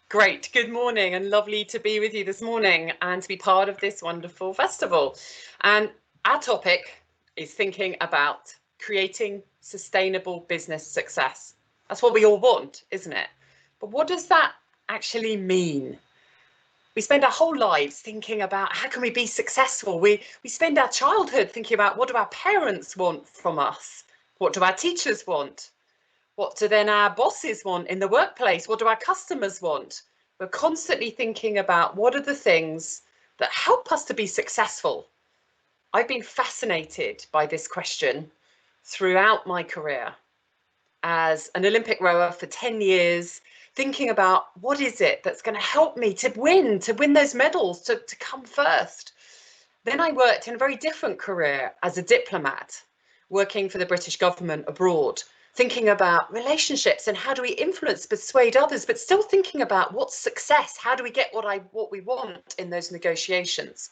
Great. Good morning and lovely to be with you this morning and to be part of this wonderful festival. And our topic is thinking about creating sustainable business success. That's what we all want, isn't it? But what does that actually mean? We spend our whole lives thinking about how can we be successful? We spend our childhood thinking about what do our parents want from us? What do our teachers want? What do then our bosses want in the workplace? What do our customers want? We're constantly thinking about what are the things that help us to be successful. I've been fascinated by this question throughout my career as an Olympic rower for 10 years, thinking about what is it that's going to help me to win those medals, to come first. Then I worked in a very different career as a diplomat, working for the British government abroad, thinking about relationships and how do we influence, persuade others, but still thinking about what's success? How do we get what we want in those negotiations?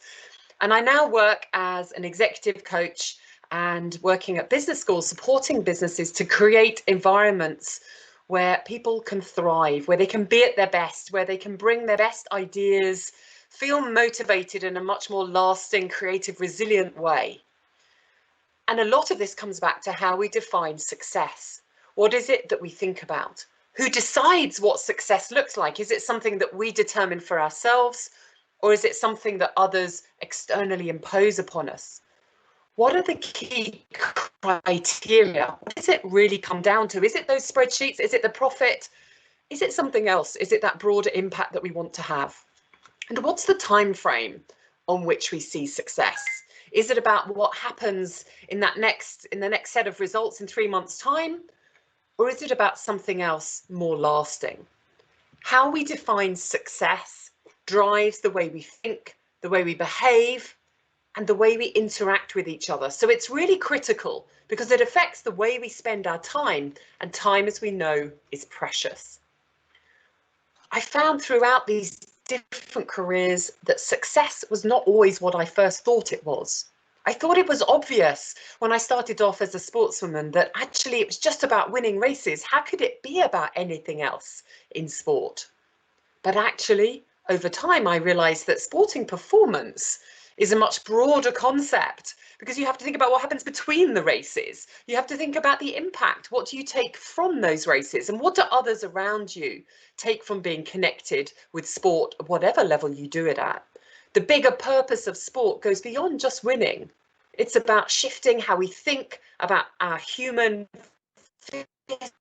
And I now work as an executive coach and working at business schools, supporting businesses to create environments where people can thrive, where they can be at their best, where they can bring their best ideas, feel motivated in a much more lasting, creative, resilient way. And a lot of this comes back to how we define success. What is it that we think about? Who decides what success looks like? Is it something that we determine for ourselves, or is it something that others externally impose upon us? What are the key criteria? What does it really come down to? Is it those spreadsheets? Is it the profit? Is it something else? Is it that broader impact that we want to have? And what's the time frame on which we see success? Is it about what happens in the next set of results in 3 months' time? Or is it about something else more lasting? How we define success drives the way we think, the way we behave, and the way we interact with each other. So it's really critical because it affects the way we spend our time, and time, as we know, is precious. I found throughout these different careers that success was not always what I first thought it was. I thought it was obvious when I started off as a sportswoman that actually it was just about winning races. How could it be about anything else in sport? But actually, over time, I realized that sporting performance is a much broader concept because you have to think about what happens between the races. You have to think about the impact. What do you take from those races? And what do others around you take from being connected with sport, whatever level you do it at? The bigger purpose of sport goes beyond just winning. It's about shifting how we think about our human,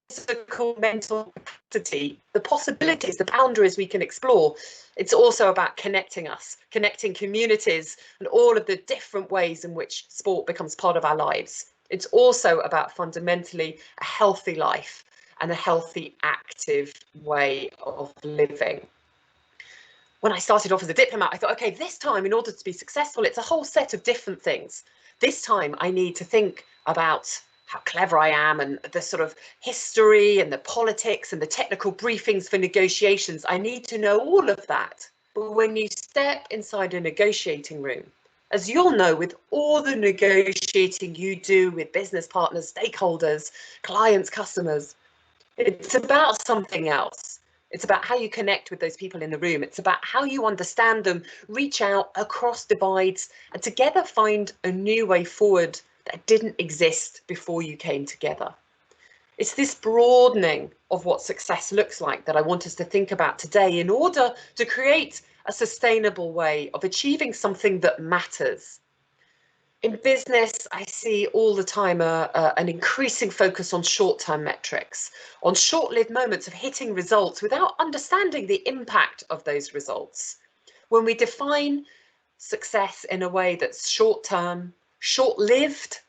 physical, mental capacity, the possibilities, the boundaries we can explore. It's also about connecting us, connecting communities, and all of the different ways in which sport becomes part of our lives. It's also about fundamentally a healthy life and a healthy, active way of living. When I started off as a diplomat, I thought, okay, this time, in order to be successful, it's a whole set of different things. This time I need to think about how clever I am and the sort of history and the politics and the technical briefings for negotiations. I need to know all of that. But when you step inside a negotiating room, as you'll know, with all the negotiating you do with business partners, stakeholders, clients, customers, it's about something else. It's about how you connect with those people in the room. It's about how you understand them, reach out across divides, and together find a new way forward that didn't exist before you came together. It's this broadening of what success looks like that I want us to think about today in order to create a sustainable way of achieving something that matters. In business, I see all the time an increasing focus on short-term metrics, on short-lived moments of hitting results without understanding the impact of those results. When we define success in a way that's short-term, short-lived,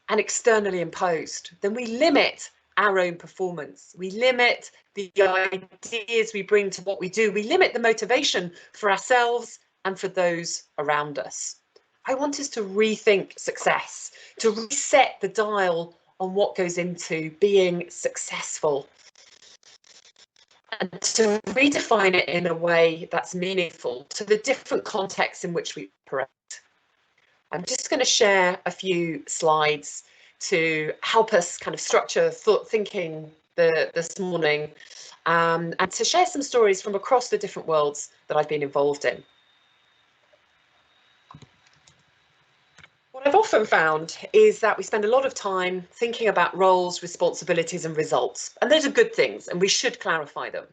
and externally imposed, then we limit our own performance. We limit the ideas we bring to what we do. We limit the motivation for ourselves and for those around us. I want us to rethink success, to reset the dial on what goes into being successful, and to redefine it in a way that's meaningful to the different contexts in which we operate. I'm just going to share a few slides to help us kind of structure thought thinking this morning. and to share some stories from across the different worlds that I've been involved in. What I've often found is that we spend a lot of time thinking about roles, responsibilities and results, and those are good things and we should clarify them.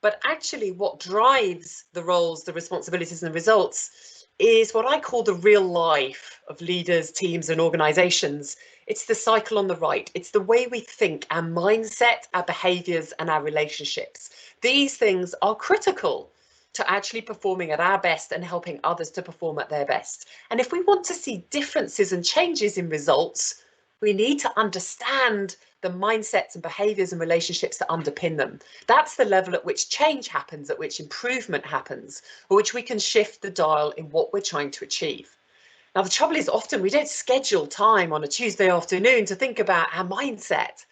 But actually what drives the roles, the responsibilities and the results is what I call the real life of leaders, teams and organizations. It's the cycle on the right. It's the way we think, our mindset, our behaviors and our relationships. These things are critical to actually performing at our best and helping others to perform at their best. And if we want to see differences and changes in results, we need to understand the mindsets and behaviors and relationships that underpin them. That's the level at which change happens, at which improvement happens, or which we can shift the dial in what we're trying to achieve. Now, the trouble is often we don't schedule time on a Tuesday afternoon to think about our mindset,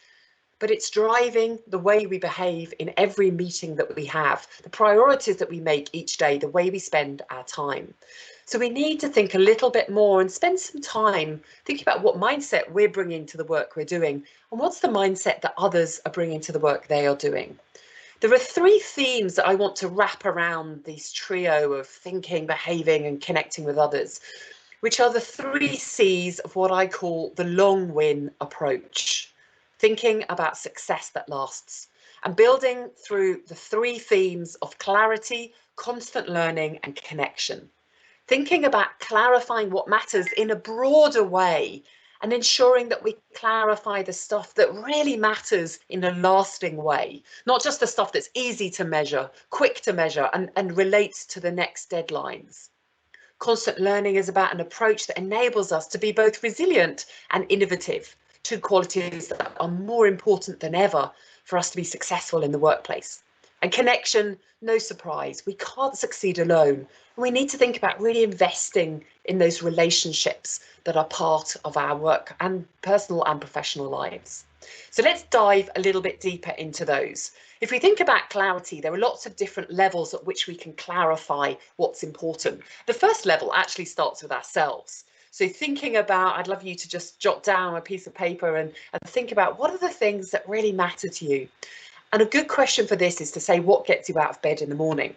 but it's driving the way we behave in every meeting that we have, the priorities that we make each day, the way we spend our time. So we need to think a little bit more and spend some time thinking about what mindset we're bringing to the work we're doing and what's the mindset that others are bringing to the work they are doing. There are three themes that I want to wrap around this trio of thinking, behaving and connecting with others, which are the 3 C's of what I call the long win approach. Thinking about success that lasts and building through the 3 themes of clarity, constant learning and connection. Thinking about clarifying what matters in a broader way and ensuring that we clarify the stuff that really matters in a lasting way, not just the stuff that's easy to measure, quick to measure and relates to the next deadlines. Constant learning is about an approach that enables us to be both resilient and innovative, 2 qualities that are more important than ever for us to be successful in the workplace. And connection, no surprise, we can't succeed alone. We need to think about really investing in those relationships that are part of our work and personal and professional lives. So let's dive a little bit deeper into those. If we think about clarity, there are lots of different levels at which we can clarify what's important. The first level actually starts with ourselves. So thinking about, I'd love you to just jot down a piece of paper and think about what are the things that really matter to you. And a good question for this is to say what gets you out of bed in the morning.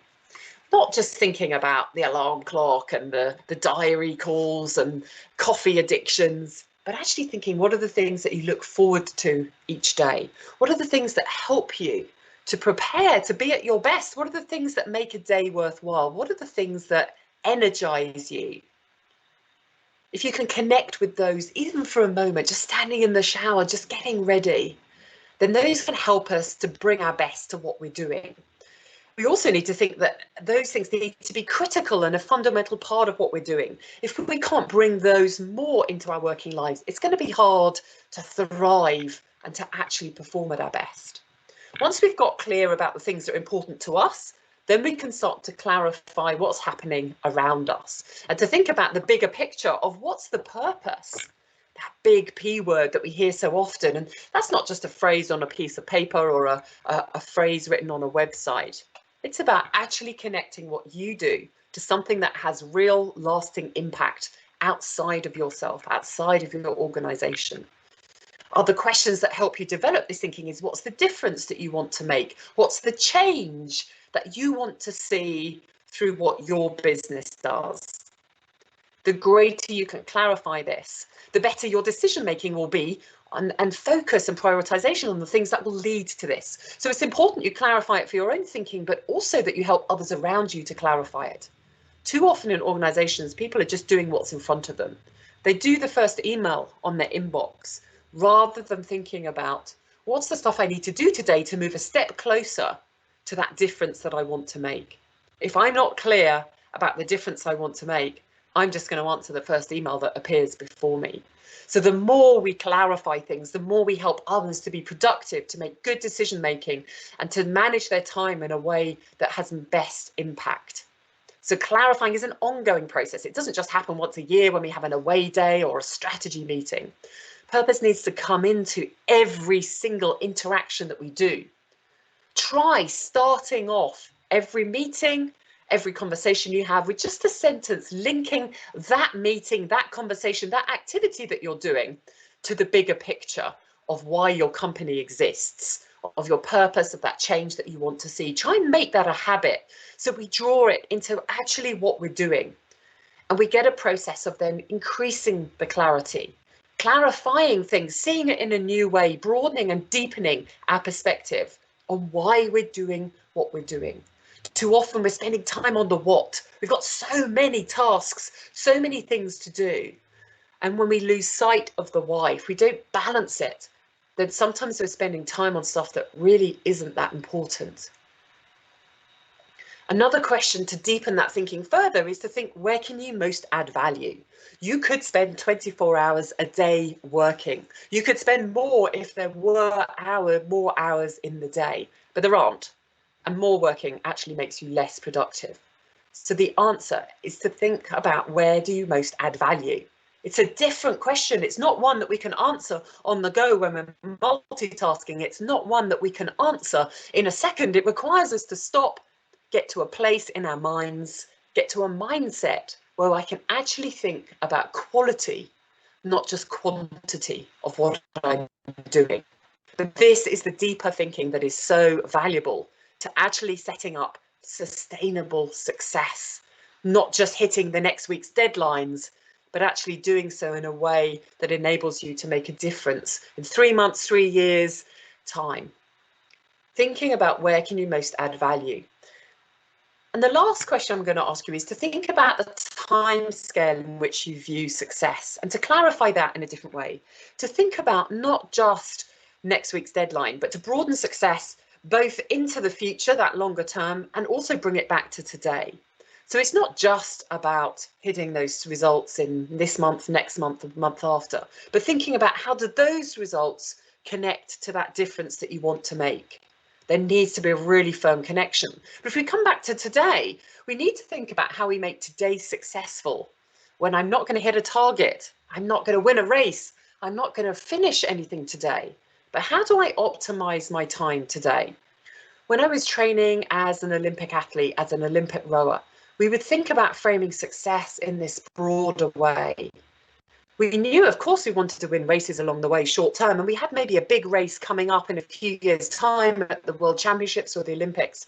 Not just thinking about the alarm clock and the diary calls and coffee addictions, but actually thinking what are the things that you look forward to each day? What are the things that help you to prepare to be at your best? What are the things that make a day worthwhile? What are the things that energize you? If you can connect with those, even for a moment, just standing in the shower, just getting ready, then those can help us to bring our best to what we're doing. We also need to think that those things need to be critical and a fundamental part of what we're doing. If we can't bring those more into our working lives, it's going to be hard to thrive and to actually perform at our best. Once we've got clear about the things that are important to us, then we can start to clarify what's happening around us and to think about the bigger picture of what's the purpose. That big P word that we hear so often, and that's not just a phrase on a piece of paper or a phrase written on a website. It's about actually connecting what you do to something that has real lasting impact outside of yourself, outside of your organization. Other questions that help you develop this thinking is what's the difference that you want to make? What's the change that you want to see through what your business does? The greater you can clarify this, the better your decision making will be and focus and prioritization on the things that will lead to this. So it's important you clarify it for your own thinking, but also that you help others around you to clarify it. Too often in organizations, people are just doing what's in front of them. They do the first email on their inbox rather than thinking about what's the stuff I need to do today to move a step closer to that difference that I want to make. If I'm not clear about the difference I want to make, I'm just going to answer the first email that appears before me. So the more we clarify things, the more we help others to be productive, to make good decision making and to manage their time in a way that has best impact. So clarifying is an ongoing process. It doesn't just happen once a year when we have an away day or a strategy meeting. Purpose needs to come into every single interaction that we do. Try starting off every meeting, every conversation you have with just a sentence linking that meeting, that conversation, that activity that you're doing to the bigger picture of why your company exists, of your purpose, of that change that you want to see. Try and make that a habit so we draw it into actually what we're doing. And we get a process of then increasing the clarity, clarifying things, seeing it in a new way, broadening and deepening our perspective on why we're doing what we're doing. Too often we're spending time on the what. We've got so many tasks, so many things to do. And when we lose sight of the why, if we don't balance it, then sometimes we're spending time on stuff that really isn't that important. Another question to deepen that thinking further is to think, where can you most add value? You could spend 24 hours a day working. You could spend more if there were more hours in the day, but there aren't. And more working actually makes you less productive. So the answer is to think about, where do you most add value? It's a different question. It's not one that we can answer on the go when we're multitasking. It's not one that we can answer in a second. It requires us to stop, get to a place in our minds, get to a mindset where I can actually think about quality, not just quantity of what I'm doing. But this is the deeper thinking that is so valuable to actually setting up sustainable success, not just hitting the next week's deadlines, but actually doing so in a way that enables you to make a difference in 3 months, 3 years time. Thinking about, where can you most add value? And the last question I'm going to ask you is to think about the time scale in which you view success, and to clarify that in a different way, to think about not just next week's deadline, but to broaden success both into the future, that longer term, and also bring it back to today. So it's not just about hitting those results in this month, next month, the month after, but thinking about, how do those results connect to that difference that you want to make? There needs to be a really firm connection. But if we come back to today, we need to think about how we make today successful. When I'm not going to hit a target, I'm not going to win a race, I'm not going to finish anything today. But how do I optimize my time today? When I was training as an Olympic athlete, as an Olympic rower, we would think about framing success in this broader way. We knew, of course, we wanted to win races along the way short term, and we had maybe a big race coming up in a few years' time at the World Championships or the Olympics.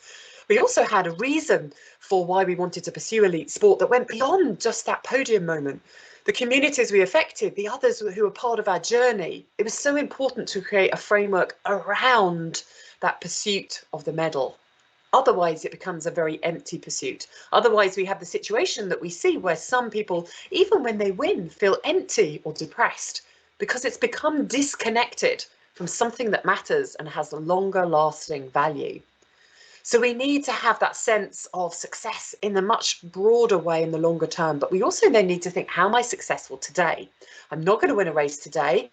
We also had a reason for why we wanted to pursue elite sport that went beyond just that podium moment. The communities we affected, the others who were part of our journey, it was so important to create a framework around that pursuit of the medal. Otherwise, it becomes a very empty pursuit. Otherwise, we have the situation that we see where some people, even when they win, feel empty or depressed because it's become disconnected from something that matters and has a longer lasting value. So we need to have that sense of success in a much broader way in the longer term. But we also then need to think, how am I successful today? I'm not going to win a race today.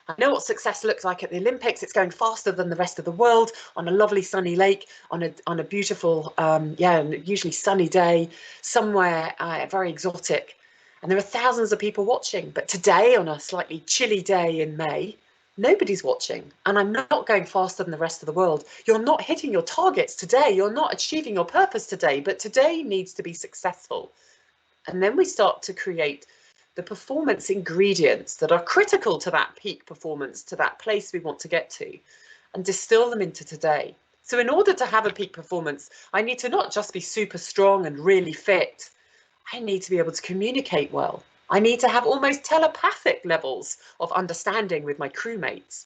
I know what success looks like at the Olympics. It's going faster than the rest of the world on a lovely sunny lake, on a beautiful, usually sunny day, somewhere very exotic. And there are thousands of people watching. But today, on a slightly chilly day in May, nobody's watching. And I'm not going faster than the rest of the world. You're not hitting your targets today. You're not achieving your purpose today. But today needs to be successful. And then we start to create the performance ingredients that are critical to that peak performance, to that place we want to get to, and distill them into today. So in order to have a peak performance, I need to not just be super strong and really fit. I need to be able to communicate well. I need to have almost telepathic levels of understanding with my crewmates.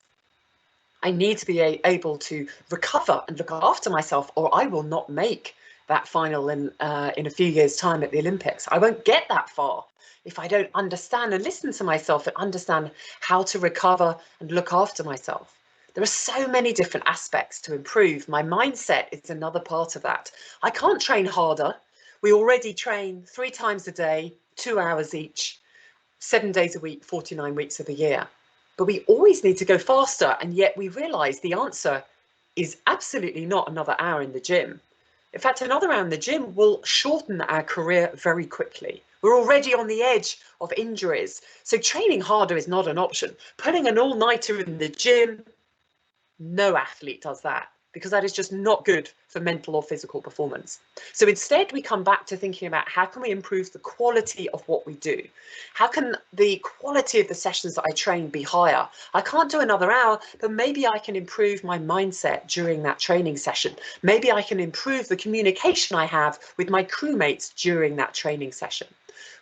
I need to be able to recover and look after myself, or I will not make that final in a few years' time at the Olympics. I won't get that far if I don't understand and listen to myself and understand how to recover and look after myself. There are so many different aspects to improve. My mindset is another part of that. I can't train harder. We already train 3 times a day, 2 hours each, 7 days a week, 49 weeks of the year. But we always need to go faster. And yet we realize the answer is absolutely not another hour in the gym. In fact, another hour in the gym will shorten our career very quickly. We're already on the edge of injuries. So training harder is not an option. Putting an all-nighter in the gym, no athlete does that. because that is just not good for mental or physical performance. So instead, we come back to thinking about how can we improve the quality of what we do? How can the quality of the sessions that I train be higher? I can't do another hour, but maybe I can improve my mindset during that training session. Maybe I can improve the communication I have with my crewmates during that training session.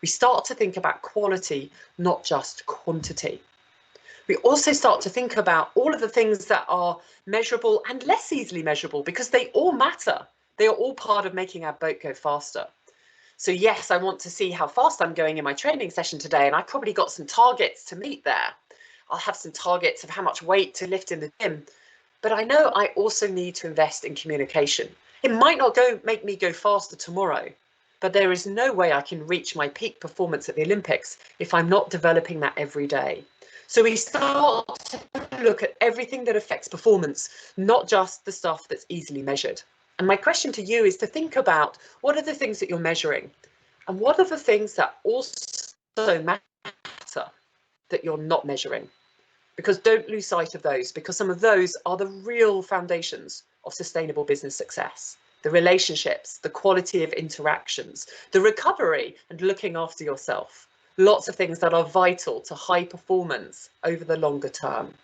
We start to think about quality, not just quantity. We also start to think about all of the things that are measurable and less easily measurable, because they all matter. They are all part of making our boat go faster. So yes, I want to see how fast I'm going in my training session today, and I've probably got some targets to meet there. I'll have some targets of how much weight to lift in the gym, but I know I also need to invest in communication. It might not make me go faster tomorrow, but there is no way I can reach my peak performance at the Olympics if I'm not developing that every day. So we start to look at everything that affects performance, not just the stuff that's easily measured. And my question to you is to think about, what are the things that you're measuring? And what are the things that also matter that you're not measuring? Because don't lose sight of those, because some of those are the real foundations of sustainable business success. The relationships, the quality of interactions, the recovery and looking after yourself. Lots of things that are vital to high performance over the longer term.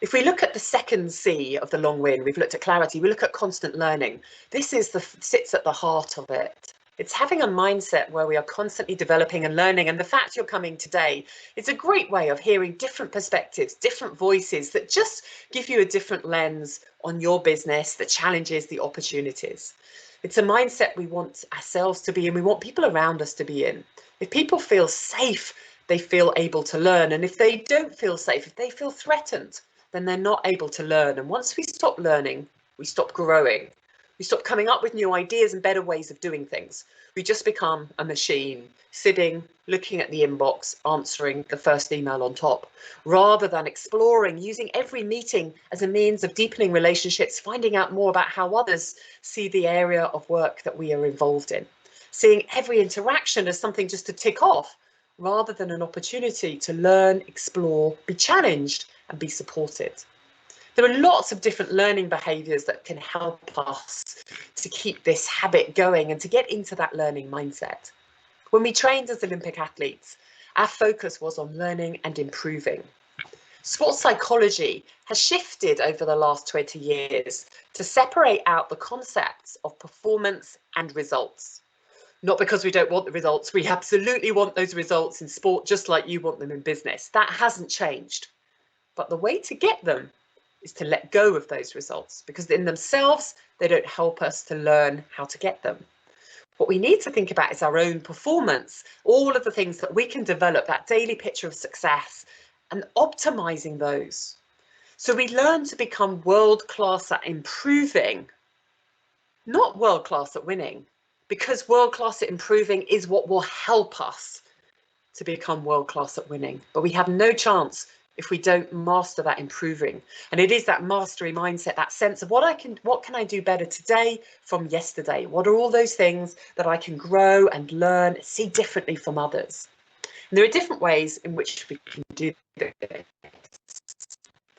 If we look at the second C of the long win, we've looked at clarity, we look at constant learning. This is sits at the heart of it. It's having a mindset where we are constantly developing and learning. And the fact you're coming today is a great way of hearing different perspectives, different voices that just give you a different lens on your business, the challenges, the opportunities. It's a mindset we want ourselves to be in, we want people around us to be in. If people feel safe, they feel able to learn. And if they don't feel safe, if they feel threatened, then they're not able to learn. And once we stop learning, we stop growing. We stop coming up with new ideas and better ways of doing things. We just become a machine, sitting, looking at the inbox, answering the first email on top, rather than exploring, using every meeting as a means of deepening relationships, finding out more about how others see the area of work that we are involved in, seeing every interaction as something just to tick off, rather than an opportunity to learn, explore, be challenged, and be supported. There are lots of different learning behaviours that can help us to keep this habit going and to get into that learning mindset. When we trained as Olympic athletes, our focus was on learning and improving. Sports psychology has shifted over the last 20 years to separate out the concepts of performance and results. Not because we don't want the results, we absolutely want those results in sport just like you want them in business. That hasn't changed. But the way to get them is to let go of those results, because in themselves, they don't help us to learn how to get them. What we need to think about is our own performance, all of the things that we can develop, that daily picture of success, and optimizing those. So we learn to become world-class at improving, not world-class at winning, because world-class at improving is what will help us to become world-class at winning. But we have no chance if we don't master that improving. And it is that mastery mindset, that sense of what can I do better today from yesterday? What are all those things that I can grow and learn, see differently from others? And there are different ways in which we can do this.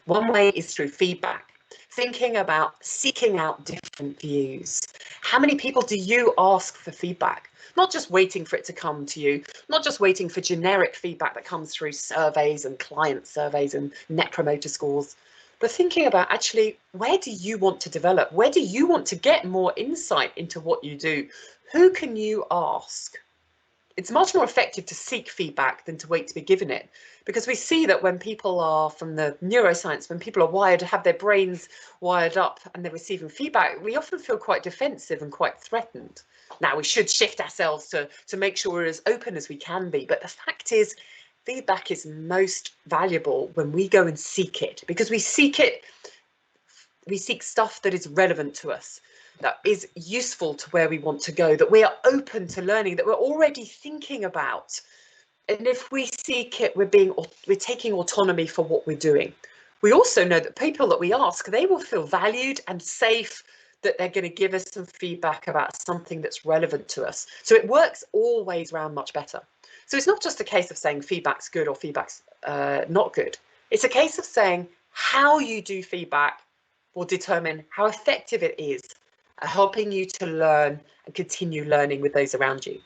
One way is through feedback, thinking about seeking out different views. How many people do you ask for feedback? Not just waiting for it to come to you, not just waiting for generic feedback that comes through surveys and client surveys and net promoter scores, but thinking about actually, where do you want to develop? Where do you want to get more insight into what you do? Who can you ask? It's much more effective to seek feedback than to wait to be given it, because we see that when people are, from the neuroscience, when people are wired to have their brains wired up and they're receiving feedback, we often feel quite defensive and quite threatened. Now, we should shift ourselves to make sure we're as open as we can be. But the fact is, feedback is most valuable when we go and seek it, because we seek stuff that is relevant to us, that is useful to where we want to go, that we are open to learning, that we're already thinking about. And if we seek it, we're taking autonomy for what we're doing. We also know that people that we ask, they will feel valued and safe, that they're going to give us some feedback about something that's relevant to us. So it works all ways round much better. So it's not just a case of saying feedback's good or feedback's not good. It's a case of saying, How you do feedback will determine how effective it is at helping you to learn and continue learning with those around you.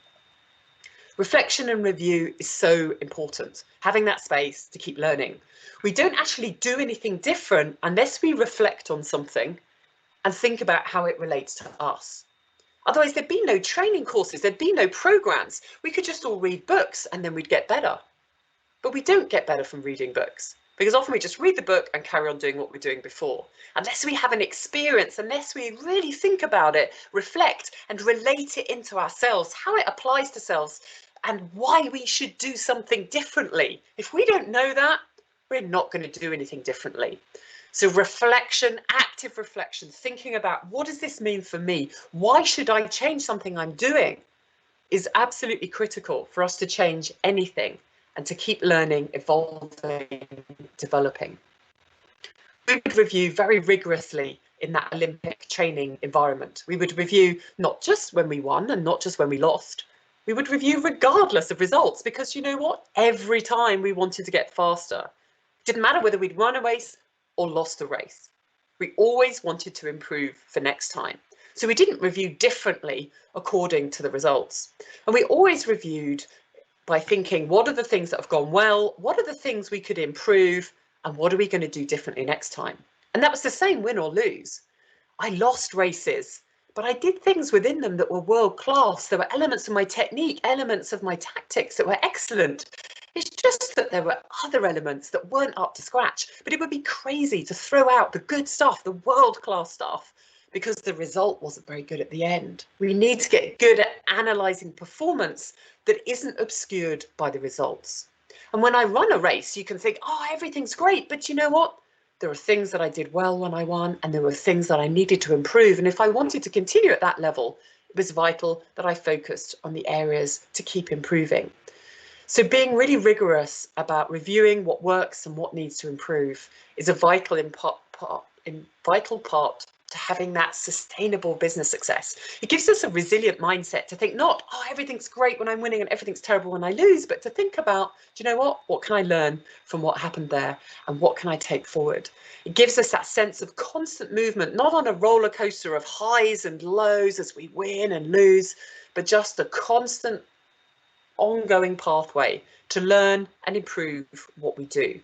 Reflection and review is so important, having that space to keep learning. We don't actually do anything different unless we reflect on something and think about how it relates to us. Otherwise, there'd be no training courses, there'd be no programs. We could just all read books and then we'd get better. But we don't get better from reading books, because often we just read the book and carry on doing what we're doing before. Unless we have an experience, unless we really think about it, reflect and relate it into ourselves, how it applies to selves and why we should do something differently. If we don't know that, we're not going to do anything differently. So reflection, active reflection, thinking about what does this mean for me? Why should I change something I'm doing? Is absolutely critical for us to change anything and to keep learning, evolving, developing. We would review very rigorously in that Olympic training environment. We would review not just when we won and not just when we lost. We would review regardless of results, because you know what? Every time we wanted to get faster. It didn't matter whether we'd won a race or lost a race. We always wanted to improve for next time. So we didn't review differently according to the results. And we always reviewed by thinking, what are the things that have gone well? What are the things we could improve? And what are we going to do differently next time? And that was the same, win or lose. I lost races, but I did things within them that were world class. There were elements of my technique, elements of my tactics that were excellent. It's just that there were other elements that weren't up to scratch. But it would be crazy to throw out the good stuff, the world class stuff, because the result wasn't very good at the end. We need to get good at analysing performance that isn't obscured by the results. And when I run a race, you can think, oh, everything's great, but you know what? There are things that I did well when I won, and there were things that I needed to improve. And if I wanted to continue at that level, it was vital that I focused on the areas to keep improving. So being really rigorous about reviewing what works and what needs to improve is a vital part to having that sustainable business success. It gives us a resilient mindset to think not, oh, everything's great when I'm winning and everything's terrible when I lose, but to think about, do you know what? What can I learn from what happened there and what can I take forward? It gives us that sense of constant movement, not on a roller coaster of highs and lows as we win and lose, but just a constant ongoing pathway to learn and improve what we do.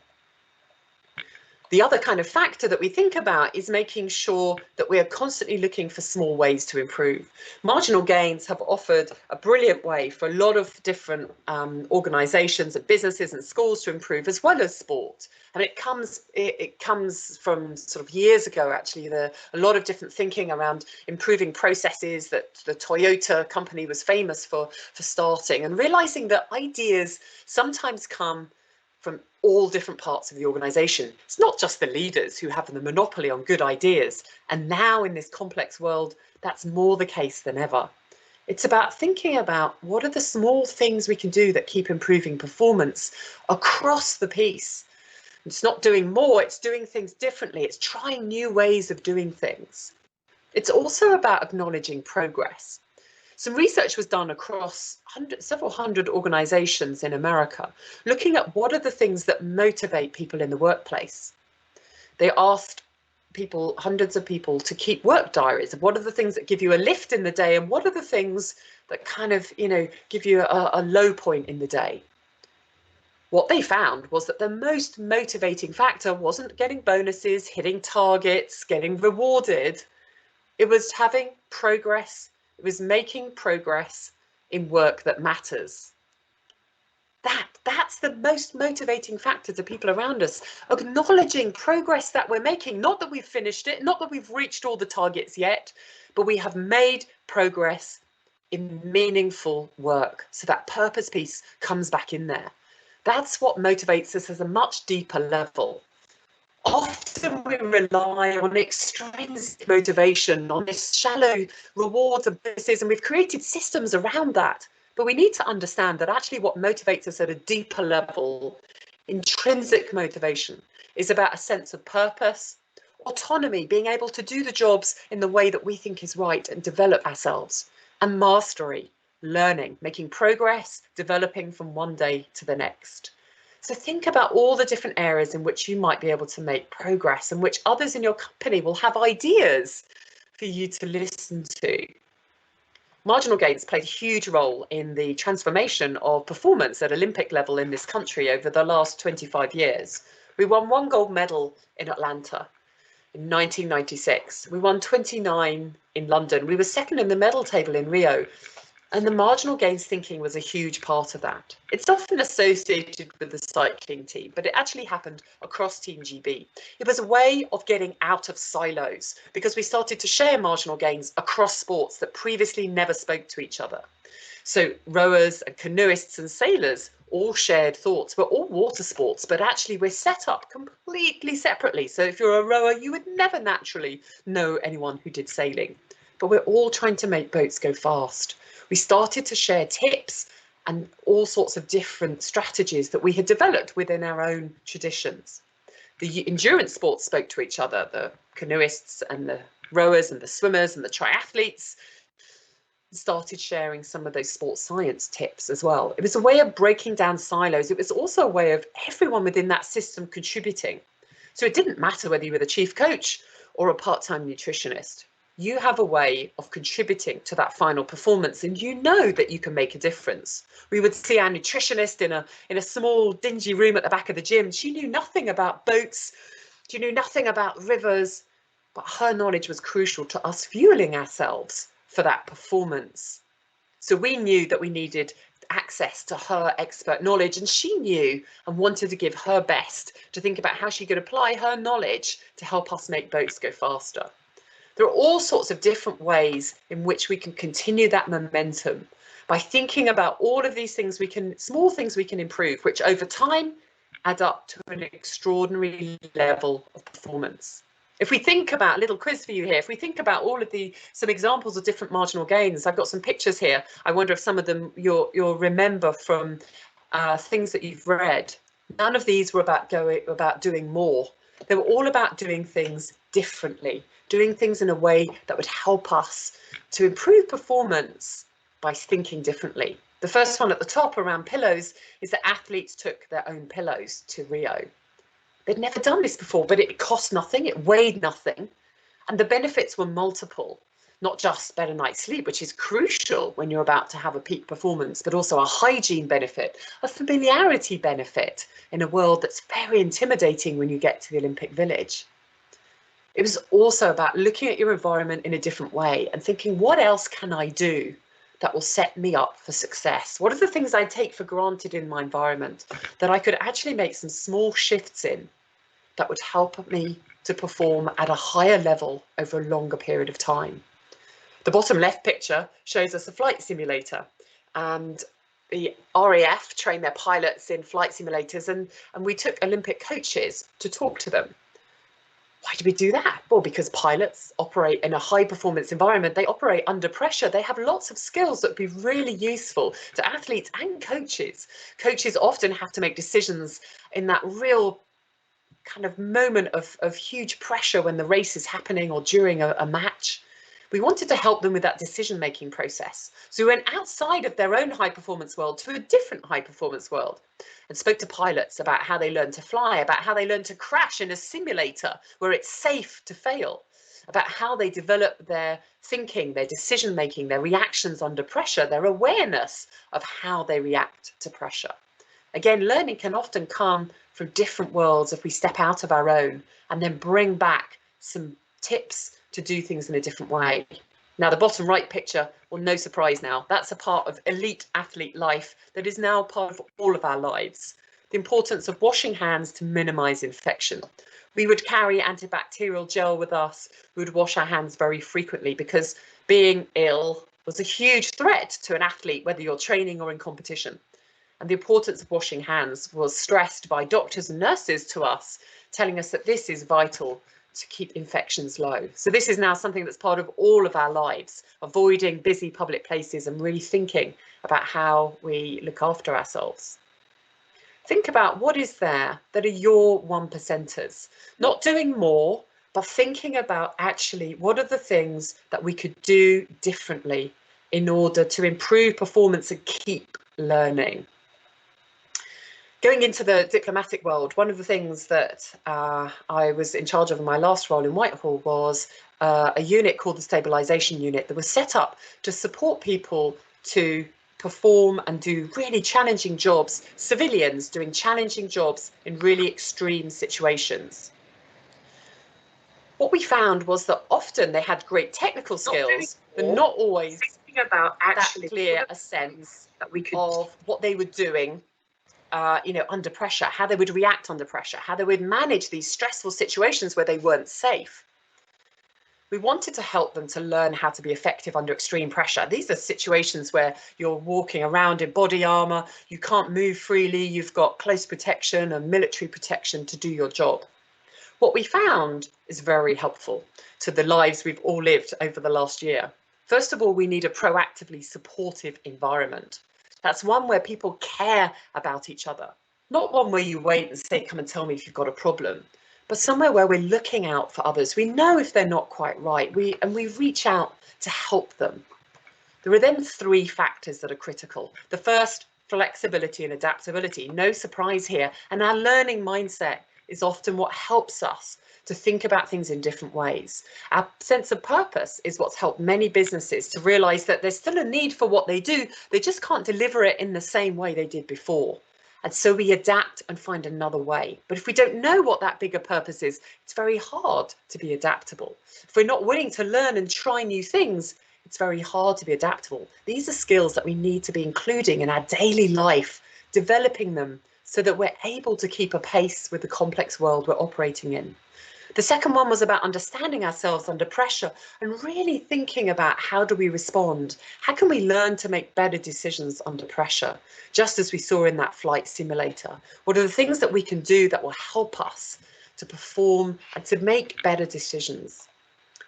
The other kind of factor that we think about is making sure that we are constantly looking for small ways to improve. Marginal gains have offered a brilliant way for a lot of different organisations and businesses and schools to improve, as well as sport. And it comes from sort of years ago, actually, a lot of different thinking around improving processes that the Toyota company was famous for starting, and realising that ideas sometimes come from all different parts of the organisation. It's not just the leaders who have the monopoly on good ideas. And now in this complex world, that's more the case than ever. It's about thinking about what are the small things we can do that keep improving performance across the piece. It's not doing more, it's doing things differently. It's trying new ways of doing things. It's also about acknowledging progress. Some research was done across several hundred organisations in America, looking at what are the things that motivate people in the workplace. They asked people, hundreds of people, to keep work diaries. What are the things that give you a lift in the day, and what are the things that kind of, give you a low point in the day? What they found was that the most motivating factor wasn't getting bonuses, hitting targets, getting rewarded. It was having progress. It was making progress in work that matters. That's the most motivating factor to people around us. Acknowledging progress that we're making, not that we've finished it, not that we've reached all the targets yet, but we have made progress in meaningful work. So that purpose piece comes back in there. That's what motivates us at a much deeper level. Often we rely on extrinsic motivation, on this shallow rewards and bonuses, and we've created systems around that. But we need to understand that actually what motivates us at a deeper level, intrinsic motivation, is about a sense of purpose, autonomy, being able to do the jobs in the way that we think is right and develop ourselves, and mastery, learning, making progress, developing from one day to the next. So think about all the different areas in which you might be able to make progress and which others in your company will have ideas for you to listen to. Marginal gains played a huge role in the transformation of performance at Olympic level in this country over the last 25 years. We won 1 gold medal in Atlanta in 1996. We won 29 in London. We were second in the medal table in Rio. And the marginal gains thinking was a huge part of that. It's often associated with the cycling team, but it actually happened across Team GB. It was a way of getting out of silos because we started to share marginal gains across sports that previously never spoke to each other. So rowers and canoeists and sailors all shared thoughts. We're all water sports, but actually we're set up completely separately. So if you're a rower, you would never naturally know anyone who did sailing. But we're all trying to make boats go fast. We started to share tips and all sorts of different strategies that we had developed within our own traditions. The endurance sports spoke to each other, the canoeists and the rowers and the swimmers and the triathletes started sharing some of those sports science tips as well. It was a way of breaking down silos. It was also a way of everyone within that system contributing. So it didn't matter whether you were the chief coach or a part-time nutritionist. You have a way of contributing to that final performance, and you know that you can make a difference. We would see our nutritionist in a small dingy room at the back of the gym. She knew nothing about boats, she knew nothing about rivers, but her knowledge was crucial to us fueling ourselves for that performance. So we knew that we needed access to her expert knowledge, and she knew and wanted to give her best to think about how she could apply her knowledge to help us make boats go faster. There are all sorts of different ways in which we can continue that momentum by thinking about all of these things small things we can improve, which over time add up to an extraordinary level of performance. If we think about, a little quiz for you here, if we think about all of some examples of different marginal gains, I've got some pictures here. I wonder if some of them you'll remember from things that you've read. None of these were about doing more. They were all about doing things differently, doing things in a way that would help us to improve performance by thinking differently. The first one at the top around pillows is that athletes took their own pillows to Rio. They'd never done this before, but it cost nothing, it weighed nothing, and the benefits were multiple. Not just better night's sleep, which is crucial when you're about to have a peak performance, but also a hygiene benefit, a familiarity benefit in a world that's very intimidating when you get to the Olympic Village. It was also about looking at your environment in a different way and thinking, what else can I do that will set me up for success? What are the things I take for granted in my environment that I could actually make some small shifts in that would help me to perform at a higher level over a longer period of time? The bottom left picture shows us a flight simulator, and the RAF train their pilots in flight simulators, and we took Olympic coaches to talk to them. Why do we do that? Well, because pilots operate in a high performance environment. They operate under pressure. They have lots of skills that would be really useful to athletes and coaches. Coaches often have to make decisions in that real kind of moment of huge pressure when the race is happening or during a match. We wanted to help them with that decision-making process. So we went outside of their own high-performance world to a different high-performance world and spoke to pilots about how they learn to fly, about how they learn to crash in a simulator where it's safe to fail, about how they develop their thinking, their decision-making, their reactions under pressure, their awareness of how they react to pressure. Again, learning can often come from different worlds if we step out of our own and then bring back some tips to do things in a different way. Now, the bottom right picture, well, no surprise now, that's a part of elite athlete life that is now part of all of our lives. The importance of washing hands to minimize infection. We would carry antibacterial gel with us. We would wash our hands very frequently because being ill was a huge threat to an athlete, whether you're training or in competition. And the importance of washing hands was stressed by doctors and nurses to us, telling us that this is vital to keep infections low. So this is now something that's part of all of our lives, avoiding busy public places and really thinking about how we look after ourselves. Think about what is there that are your 1%ers, not doing more, but thinking about actually what are the things that we could do differently in order to improve performance and keep learning. Going into the diplomatic world, one of the things that I was in charge of in my last role in Whitehall was a unit called the stabilization unit that was set up to support people to perform and do really challenging jobs, civilians doing challenging jobs in really extreme situations. What we found was that often they had great technical skills, but not always about that clear a sense of what they were doing, under pressure, how they would react under pressure, how they would manage these stressful situations where they weren't safe. We wanted to help them to learn how to be effective under extreme pressure. These are situations where you're walking around in body armor, you can't move freely, you've got close protection and military protection to do your job. What we found is very helpful to the lives we've all lived over the last year. First of all, we need a proactively supportive environment. That's one where people care about each other, not one where you wait and say, come and tell me if you've got a problem, but somewhere where we're looking out for others. We know if they're not quite right, we reach out to help them. There are then three factors that are critical. The first, flexibility and adaptability. No surprise here. And our learning mindset is often what helps us to think about things in different ways. Our sense of purpose is what's helped many businesses to realize that there's still a need for what they do. They just can't deliver it in the same way they did before. And so we adapt and find another way. But if we don't know what that bigger purpose is, it's very hard to be adaptable. If we're not willing to learn and try new things, it's very hard to be adaptable. These are skills that we need to be including in our daily life, developing them so that we're able to keep a pace with the complex world we're operating in. The second one was about understanding ourselves under pressure and really thinking about how do we respond? How can we learn to make better decisions under pressure? Just as we saw in that flight simulator. What are the things that we can do that will help us to perform and to make better decisions?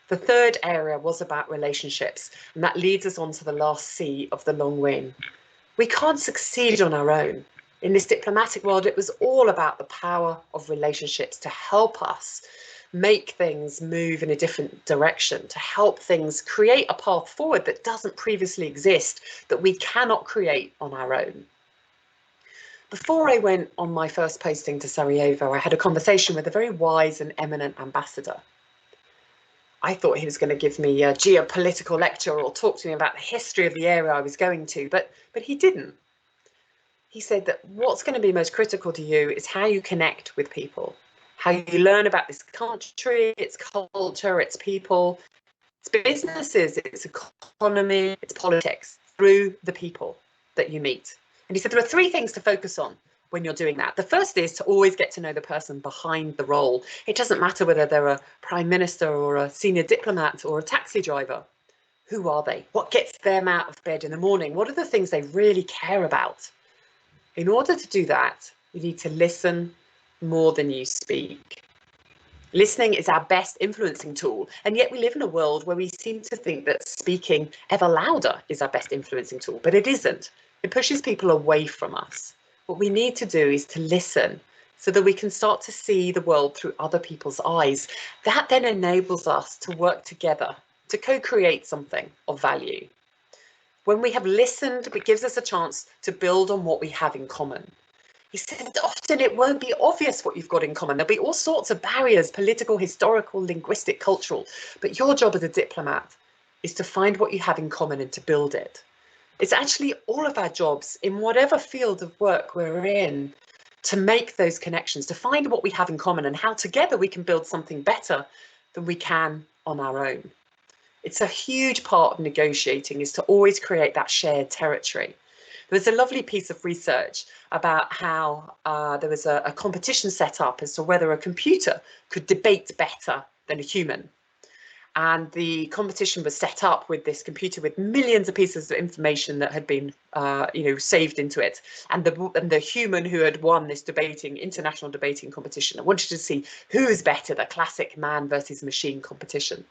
The third area was about relationships, and that leads us on to the last C of the long win. We can't succeed on our own. In this diplomatic world, it was all about the power of relationships to help us make things move in a different direction, to help things create a path forward that doesn't previously exist, that we cannot create on our own. Before I went on my first posting to Sarajevo, I had a conversation with a very wise and eminent ambassador. I thought he was going to give me a geopolitical lecture or talk to me about the history of the area I was going to, but he didn't. He said that what's going to be most critical to you is how you connect with people, how you learn about this country, its culture, its people, its businesses, its economy, its politics, through the people that you meet. And he said there are three things to focus on when you're doing that. The first is to always get to know the person behind the role. It doesn't matter whether they're a prime minister or a senior diplomat or a taxi driver. Who are they? What gets them out of bed in the morning? What are the things they really care about? In order to do that, you need to listen more than you speak. Listening is our best influencing tool, and yet we live in a world where we seem to think that speaking ever louder is our best influencing tool, but it isn't. It pushes people away from us. What we need to do is to listen so that we can start to see the world through other people's eyes. That then enables us to work together to co-create something of value. When we have listened, it gives us a chance to build on what we have in common. He said often it won't be obvious what you've got in common. There'll be all sorts of barriers, political, historical, linguistic, cultural. But your job as a diplomat is to find what you have in common and to build it. It's actually all of our jobs in whatever field of work we're in to make those connections, to find what we have in common and how together we can build something better than we can on our own. It's a huge part of negotiating is to always create that shared territory. There was a lovely piece of research about how there was a competition set up as to whether a computer could debate better than a human. And the competition was set up with this computer with millions of pieces of information that had been, saved into it. And the human who had won this international debating competition, I wanted to see who is better, the classic man versus machine competition.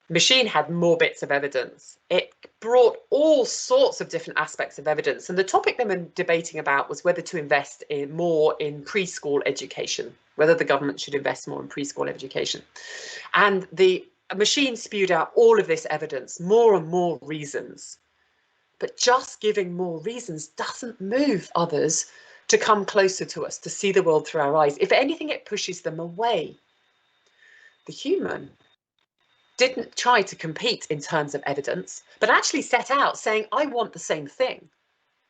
Machine had more bits of evidence. It brought all sorts of different aspects of evidence. And the topic they were debating about was whether to invest more in preschool education, whether the government should invest more in preschool education. And the machine spewed out all of this evidence, more and more reasons. But just giving more reasons doesn't move others to come closer to us, to see the world through our eyes. If anything, it pushes them away. The human didn't try to compete in terms of evidence, but actually set out saying, I want the same thing.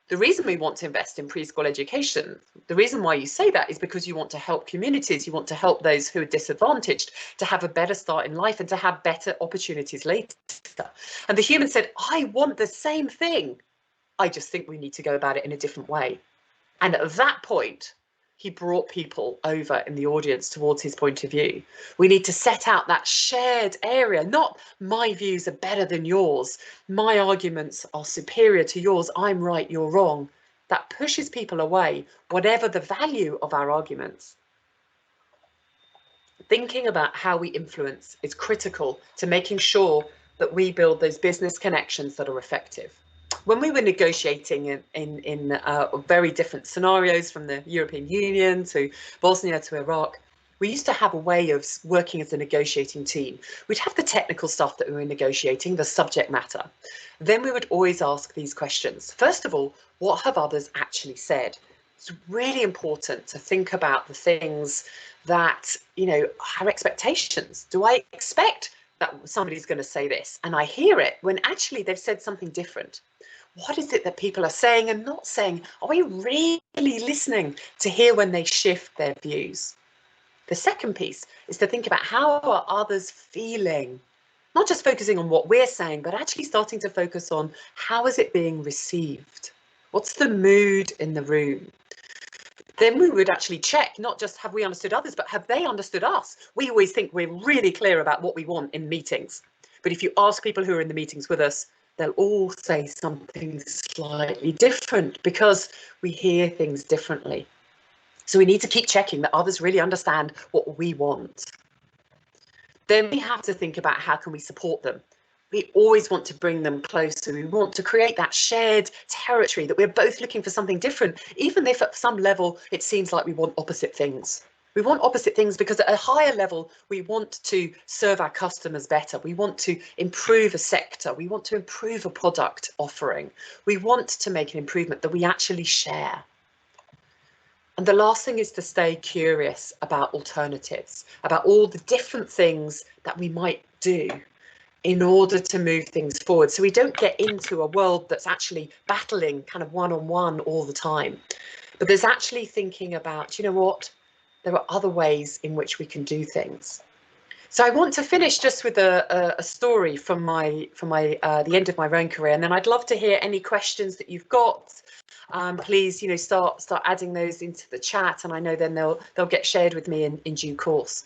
The reason we want to invest in preschool education, the reason why you say that is because you want to help communities, you want to help those who are disadvantaged to have a better start in life and to have better opportunities later. And the human said, I want the same thing. I just think we need to go about it in a different way. And at that point, he brought people over in the audience towards his point of view. We need to set out that shared area, not my views are better than yours, my arguments are superior to yours, I'm right, you're wrong. That pushes people away, whatever the value of our arguments. Thinking about how we influence is critical to making sure that we build those business connections that are effective. When we were negotiating in very different scenarios, from the European Union to Bosnia to Iraq, we used to have a way of working as a negotiating team. We'd have the technical stuff that we were negotiating, the subject matter. Then we would always ask these questions. First of all, what have others actually said? It's really important to think about the things that, you know, our expectations. Do I expect that somebody's going to say this and I hear it when actually they've said something different? What is it that people are saying and not saying? Are we really listening to hear when they shift their views? The second piece is to think about how are others feeling? Not just focusing on what we're saying, but actually starting to focus on how is it being received? What's the mood in the room? Then we would actually check, not just have we understood others, but have they understood us? We always think we're really clear about what we want in meetings. But if you ask people who are in the meetings with us, they'll all say something slightly different because we hear things differently. So we need to keep checking that others really understand what we want. Then we have to think about how can we support them. We always want to bring them closer. We want to create that shared territory that we're both looking for something different, even if at some level it seems like we want opposite things. We want opposite things because at a higher level, we want to serve our customers better. We want to improve a sector. We want to improve a product offering. We want to make an improvement that we actually share. And the last thing is to stay curious about alternatives, about all the different things that we might do in order to move things forward. So we don't get into a world that's actually battling kind of one-on-one all the time. But there's actually thinking about, you know what, there are other ways in which we can do things. So I want to finish just with a story from the end of my own career, and then I'd love to hear any questions that you've got. Please, you know, start adding those into the chat, and I know then they'll get shared with me in due course.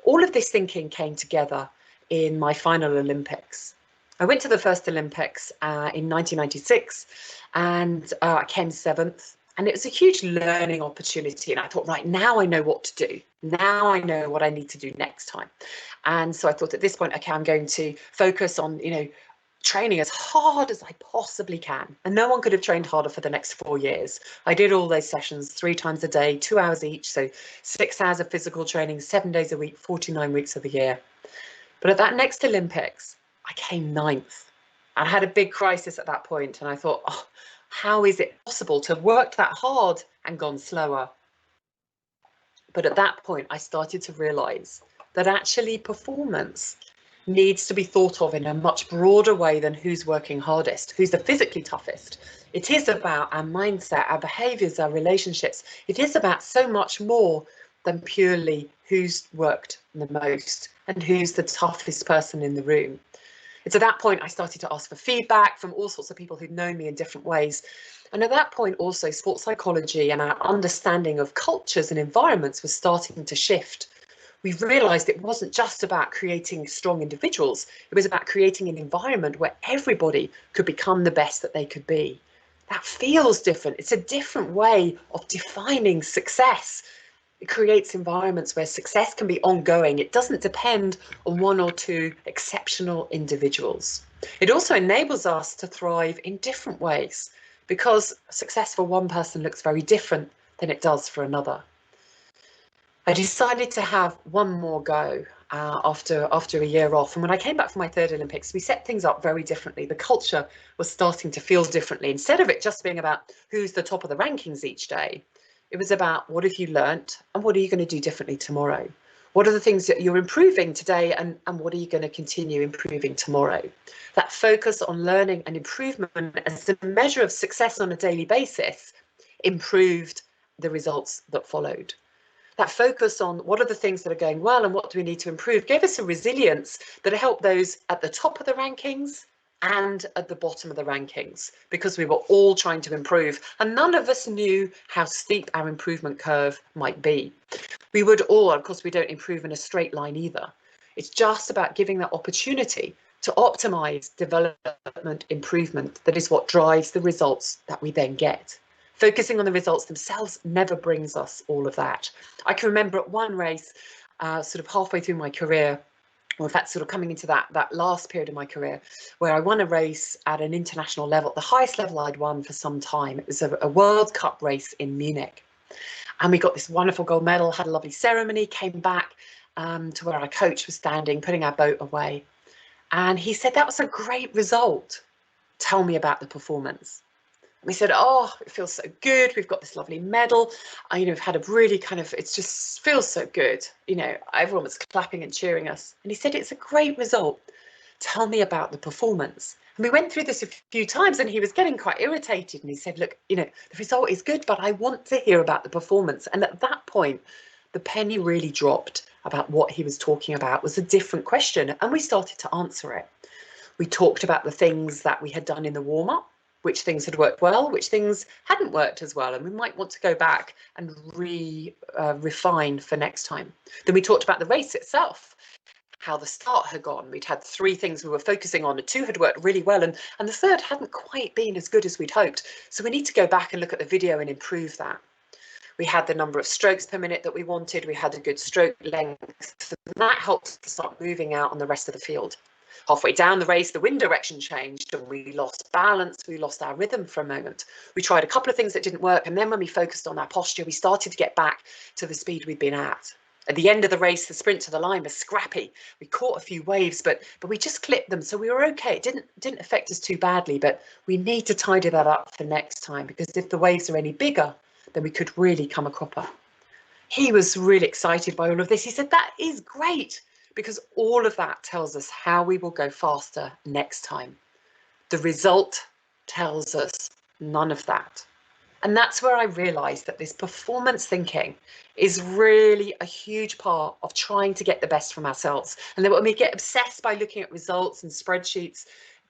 All of this thinking came together in my final Olympics. I went to the first Olympics in 1996, and I came 7th. And it was a huge learning opportunity. And I thought, right, now I know what to do. Now I know what I need to do next time. And so I thought at this point, okay, I'm going to focus on, you know, training as hard as I possibly can. And no one could have trained harder for the next 4 years. I did all those sessions 3 times a day, 2 hours each. So 6 hours of physical training, 7 days a week, 49 weeks of the year. But at that next Olympics, I came 9th. I had a big crisis at that point. And I thought, oh, how is it possible to have worked that hard and gone slower? But at that point, I started to realize that actually performance needs to be thought of in a much broader way than who's working hardest, who's the physically toughest. It is about our mindset, our behaviors, our relationships. It is about so much more than purely who's worked the most and who's the toughest person in the room. It's at that point I started to ask for feedback from all sorts of people who'd known me in different ways. And at that point also sports psychology and our understanding of cultures and environments was starting to shift. We realized it wasn't just about creating strong individuals. It was about creating an environment where everybody could become the best that they could be. That feels different. It's a different way of defining success. It creates environments where success can be ongoing. It doesn't depend on 1 or 2 exceptional individuals. It also enables us to thrive in different ways because success for one person looks very different than it does for another. I decided to have one more go after a year off. And when I came back from my 3rd Olympics, we set things up very differently. The culture was starting to feel differently. Instead of it just being about who's the top of the rankings each day, It was about what have you learnt and what are you going to do differently tomorrow? What are the things that you're improving today and what are you going to continue improving tomorrow? That focus on learning and improvement as a measure of success on a daily basis improved the results that followed. That focus on what are the things that are going well and what do we need to improve gave us a resilience that helped those at the top of the rankings and at the bottom of the rankings, because we were all trying to improve and none of us knew how steep our improvement curve might be. We would all, of course, we don't improve in a straight line either. It's just about giving that opportunity to optimize development improvement. That is what drives the results that we then get. Focusing on the results themselves never brings us all of that. I can remember at one race, sort of halfway through my career, or in fact, sort of coming into that last period of my career, where I won a race at an international level, the highest level I'd won for some time. It was a World Cup race in Munich. And we got this wonderful gold medal, had a lovely ceremony, came back to where our coach was standing, putting our boat away. And he said, that was a great result. Tell me about the performance. We said, oh, it feels so good. We've got this lovely medal. We've had a really it just feels so good. Everyone was clapping and cheering us. And he said, it's a great result. Tell me about the performance. And we went through this a few times and he was getting quite irritated. And he said, look, the result is good, but I want to hear about the performance. And at that point, the penny really dropped about what he was talking about. It was a different question. And we started to answer it. We talked about the things that we had done in the warm-up, which things had worked well, which things hadn't worked as well, and we might want to go back and refine for next time. Then we talked about the race itself, how the start had gone. We'd had 3 things we were focusing on, and 2 had worked really well, and the third hadn't quite been as good as we'd hoped. So we need to go back and look at the video and improve that. We had the number of strokes per minute that we wanted. We had a good stroke length, and that helped us to start moving out on the rest of the field. Halfway down the race, the wind direction changed and we lost balance, we lost our rhythm for a moment. We tried a couple of things that didn't work, and then when we focused on our posture, we started to get back to the speed we'd been at. At the end of the race, the sprint to the line was scrappy. We caught a few waves, but we just clipped them, so we were okay. It didn't affect us too badly, but we need to tidy that up for next time, because if the waves are any bigger, then we could really come a cropper. He was really excited by all of this. He said, that is great, because all of that tells us how we will go faster next time. The result tells us none of that. And that's where I realized that this performance thinking is really a huge part of trying to get the best from ourselves. And then when we get obsessed by looking at results and spreadsheets,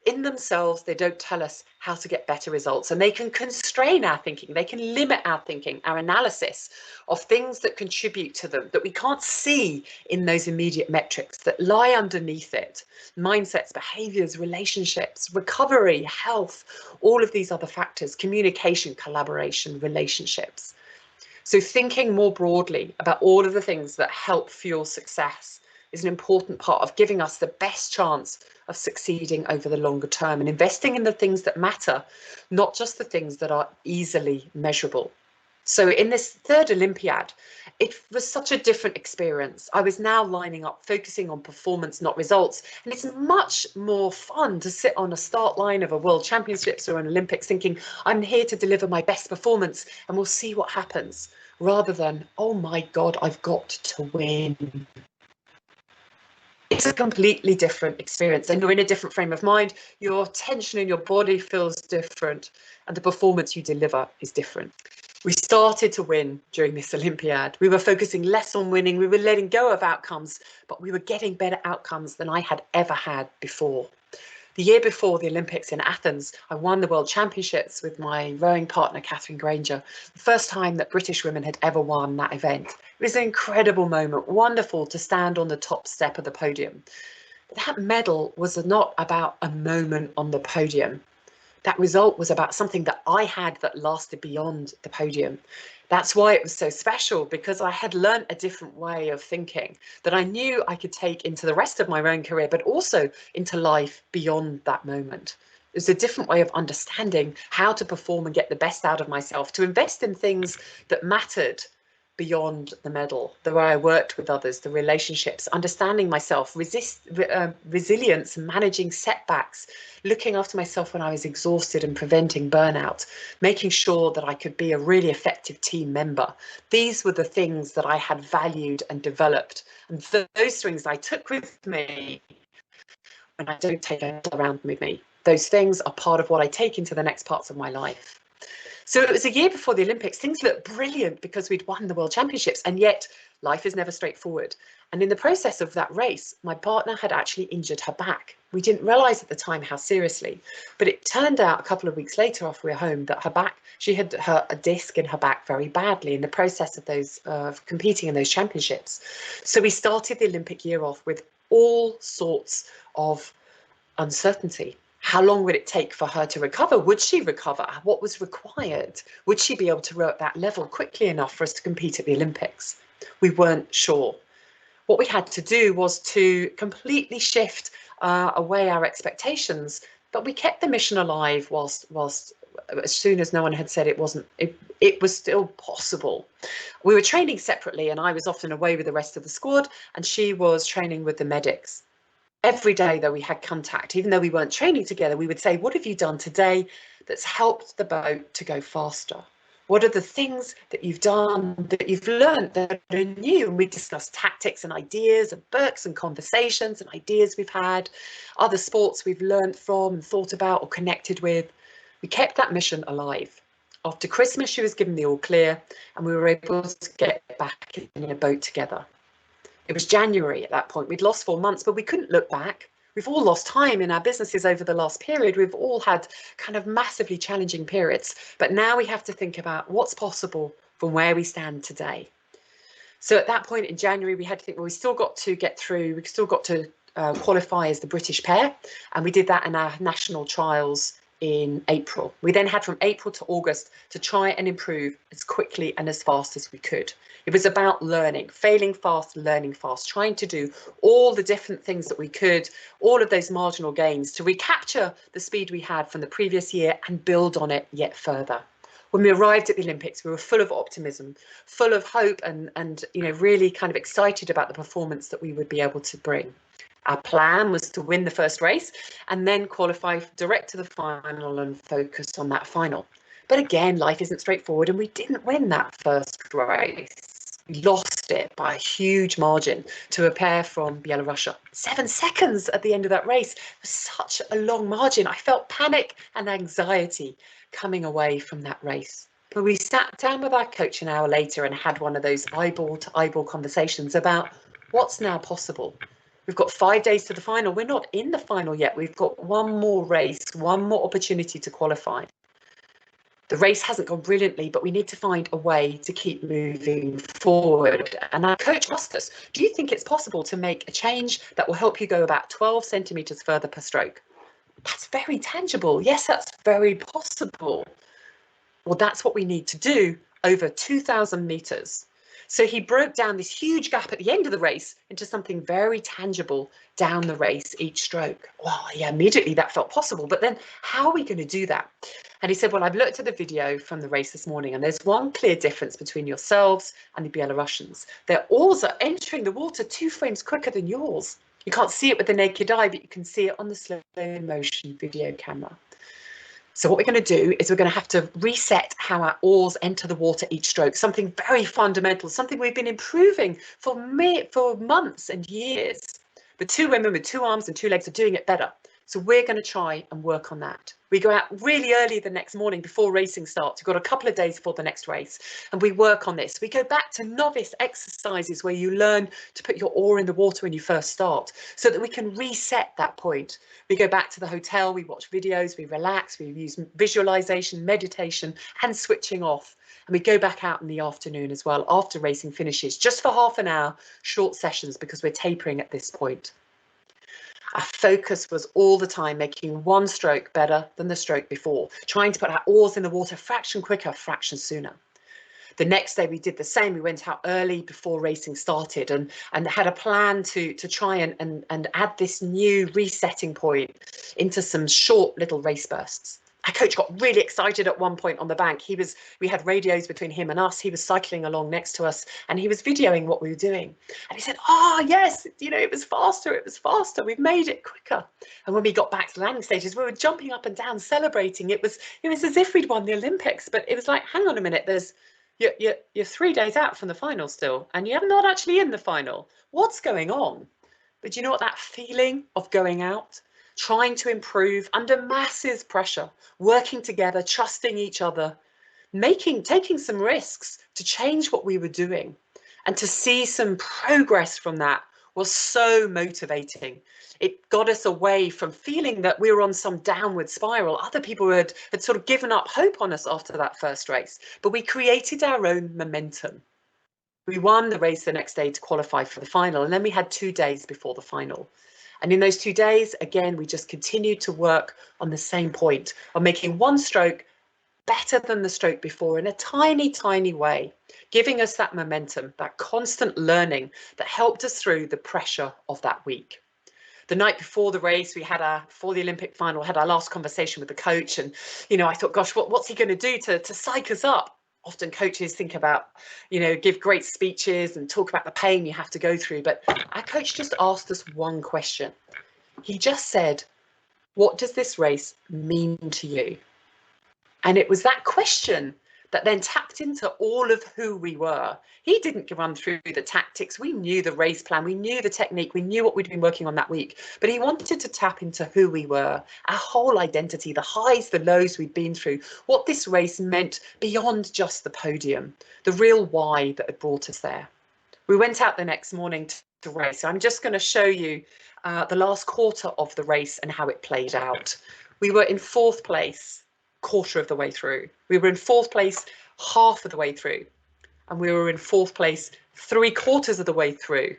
in themselves, they don't tell us how to get better results, and they can constrain our thinking. They can limit our thinking, our analysis of things that contribute to them that we can't see in those immediate metrics that lie underneath it. Mindsets, behaviors, relationships, recovery, health, all of these other factors, communication, collaboration, relationships. So thinking more broadly about all of the things that help fuel success is an important part of giving us the best chance of succeeding over the longer term, and investing in the things that matter, not just the things that are easily measurable. So in this third Olympiad, it was such a different experience. I was now lining up, focusing on performance, not results. And it's much more fun to sit on a start line of a World Championships or an Olympics thinking, I'm here to deliver my best performance and we'll see what happens, rather than, oh my God, I've got to win. It's a completely different experience, and you're in a different frame of mind. Your tension in your body feels different, and the performance you deliver is different. We started to win during this Olympiad. We were focusing less on winning. We were letting go of outcomes, but we were getting better outcomes than I had ever had before. The year before the Olympics in Athens, I won the World Championships with my rowing partner, Catherine Granger, the first time that British women had ever won that event. It was an incredible moment, wonderful to stand on the top step of the podium. But that medal was not about a moment on the podium. That result was about something that I had that lasted beyond the podium. That's why it was so special, because I had learned a different way of thinking that I knew I could take into the rest of my own career, but also into life beyond that moment. It was a different way of understanding how to perform and get the best out of myself, to invest in things that mattered beyond the medal, the way I worked with others, the relationships, understanding myself, resilience, managing setbacks, looking after myself when I was exhausted and preventing burnout, making sure that I could be a really effective team member. These were the things that I had valued and developed. And those things I took with me when I don't take it around with me. Those things are part of what I take into the next parts of my life. So it was a year before the Olympics. Things looked brilliant because we'd won the World Championships, and yet life is never straightforward. And in the process of that race, my partner had actually injured her back. We didn't realise at the time how seriously, but it turned out a couple of weeks later after we were home that her back, she had a disc in her back very badly in the process of those competing in those championships. So we started the Olympic year off with all sorts of uncertainty. How long would it take for her to recover? Would she recover? What was required? Would she be able to row at that level quickly enough for us to compete at the Olympics? We weren't sure. What we had to do was to completely shift away our expectations, but we kept the mission alive whilst as soon as no one had said it wasn't, it was still possible. We were training separately, and I was often away with the rest of the squad, and she was training with the medics. Every day, though, we had contact. Even though we weren't training together, we would say, what have you done today that's helped the boat to go faster? What are the things that you've done, that you've learned that are new? And we discussed tactics and ideas and books and conversations and ideas we've had, other sports we've learned from and thought about or connected with. We kept that mission alive. After Christmas, she was given the all clear, and we were able to get back in a boat together. It was January at that point. We'd lost 4 months, but we couldn't look back. We've all lost time in our businesses over the last period. We've all had kind of massively challenging periods. But now we have to think about what's possible from where we stand today. So at that point in January, we had to think, well, we still got to get through. We still got to qualify as the British pair. And we did that in our national trials in April. We then had from April to August to try and improve as quickly and as fast as we could. It was about learning, failing fast, learning fast, trying to do all the different things that we could, all of those marginal gains to recapture the speed we had from the previous year and build on it yet further. When we arrived at the Olympics, we were full of optimism, full of hope, and really kind of excited about the performance that we would be able to bring. Our plan was to win the first race and then qualify direct to the final and focus on that final. But again, life isn't straightforward, and we didn't win that first race. We lost it by a huge margin to a pair from Belarus. 7 seconds at the end of that race was such a long margin. I felt panic and anxiety coming away from that race. But we sat down with our coach an hour later and had one of those eyeball to eyeball conversations about what's now possible. We've got 5 days to the final. We're not in the final yet. We've got one more race, one more opportunity to qualify. The race hasn't gone brilliantly, but we need to find a way to keep moving forward. And our coach asked us, do you think it's possible to make a change that will help you go about 12 centimetres further per stroke? That's very tangible. Yes, that's very possible. Well, that's what we need to do over 2,000 metres. So he broke down this huge gap at the end of the race into something very tangible down the race each stroke. Well, yeah, immediately that felt possible. But then how are we going to do that? And he said, well, I've looked at the video from the race this morning, and there's one clear difference between yourselves and the Belarusians. Their oars are entering the water 2 frames quicker than yours. You can't see it with the naked eye, but you can see it on the slow motion video camera. So what we're going to do is we're going to have to reset how our oars enter the water each stroke, something very fundamental, something we've been improving for months and years. The 2 women with 2 arms and 2 legs are doing it better. So we're going to try and work on that. We go out really early the next morning before racing starts. We've got a couple of days before the next race, and we work on this. We go back to novice exercises where you learn to put your oar in the water when you first start so that we can reset that point. We go back to the hotel, we watch videos, we relax, we use visualization, meditation, and switching off. And we go back out in the afternoon as well after racing finishes, just for half an hour, short sessions, because we're tapering at this point. Our focus was all the time making one stroke better than the stroke before, trying to put our oars in the water a fraction quicker, a fraction sooner. The next day we did the same. We went out early before racing started and had a plan to try and add this new resetting point into some short little race bursts. Our coach got really excited at one point on the bank. We had radios between him and us. He was cycling along next to us and he was videoing what we were doing. And he said, "Oh, yes, it was faster. It was faster. We've made it quicker." And when we got back to the landing stages, we were jumping up and down, celebrating. It was as if we'd won the Olympics, but it was like, hang on a minute, you're 3 days out from the final still, and you're not actually in the final. What's going on? But you know what, that feeling of going out, trying to improve under massive pressure, working together, trusting each other, taking some risks to change what we were doing and to see some progress from that was so motivating. It got us away from feeling that we were on some downward spiral. Other people had sort of given up hope on us after that first race, but we created our own momentum. We won the race the next day to qualify for the final, and then we had 2 days before the final. And in those 2 days, again, we just continued to work on the same point of making one stroke better than the stroke before in a tiny, tiny way, giving us that momentum, that constant learning that helped us through the pressure of that week. The night before the race, before the Olympic final, had our last conversation with the coach. And, I thought, gosh, what's he going to do to psych us up? Often coaches think about, give great speeches and talk about the pain you have to go through. But our coach just asked us one question. He just said, "What does this race mean to you?" And it was that question that then tapped into all of who we were. He didn't run through the tactics. We knew the race plan. We knew the technique. We knew what we'd been working on that week. But he wanted to tap into who we were, our whole identity, the highs, the lows we'd been through, what this race meant beyond just the podium, the real why that had brought us there. We went out the next morning to race. So I'm just going to show you the last quarter of the race and how it played out. We were in 4th place. Quarter of the way through. We were in 4th place half of the way through, and we were in 4th place 3/4 of the way through,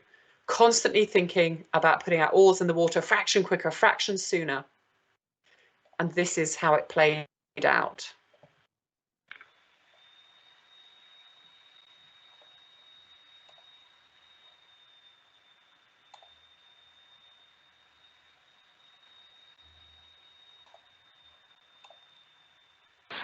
constantly thinking about putting our oars in the water a fraction quicker, a fraction sooner. And this is how it played out.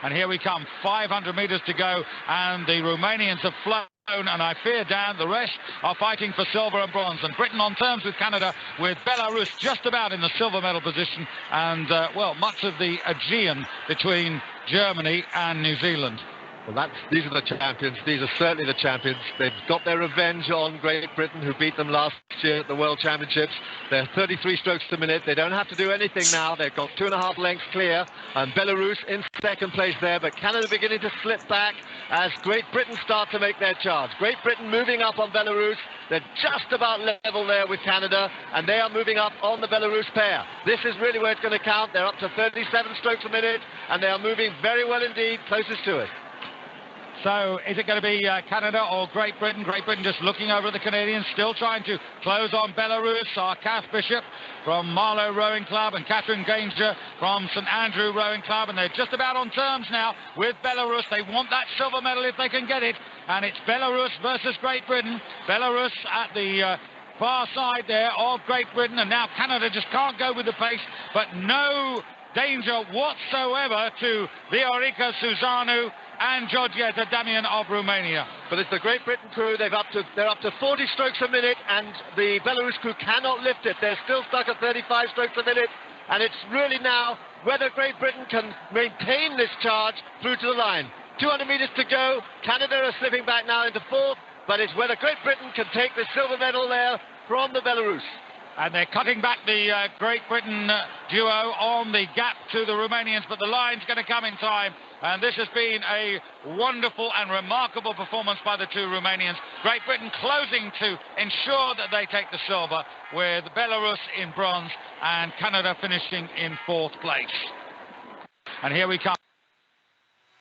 And here we come, 500 metres to go, and the Romanians have flown, and I fear, Dan, the rest are fighting for silver and bronze. And Britain on terms with Canada, with Belarus just about in the silver medal position, and, well, much of the Aegean between Germany and New Zealand. Well, these are the champions. These are certainly the champions. They've got their revenge on Great Britain, who beat them last year at the World Championships. They're 33 strokes per minute. They don't have to do anything now. They've got 2.5 lengths clear, and Belarus in 2nd place there. But Canada beginning to slip back as Great Britain start to make their charge. Great Britain moving up on Belarus. They're just about level there with Canada, and they are moving up on the Belarus pair. This is really where it's going to count. They're up to 37 strokes a minute, and they are moving very well indeed, closest to it. So is it going to be Canada or Great Britain? Great Britain just looking over at the Canadians, still trying to close on Belarus. Our Cath Bishop from Marlow Rowing Club and Catherine Gainsger from St Andrew Rowing Club, and they're just about on terms now with Belarus. They want that silver medal if they can get it, and it's Belarus versus Great Britain. Belarus at the far side there of Great Britain, and now Canada just can't go with the pace, but no danger whatsoever to Viorica Suzanu and Georgieta Damian of Romania. But it's the Great Britain crew. They're up to 40 strokes a minute, and the Belarus crew cannot lift it. They're still stuck at 35 strokes a minute, and it's really now whether Great Britain can maintain this charge through to the line. 200 metres to go. Canada are slipping back now into 4th, but it's whether Great Britain can take the silver medal there from the Belarus. And they're cutting back the Great Britain duo on the gap to the Romanians, but the line's going to come in time. And this has been a wonderful and remarkable performance by the two Romanians. Great Britain closing to ensure that they take the silver, with Belarus in bronze and Canada finishing in 4th place. And here we come.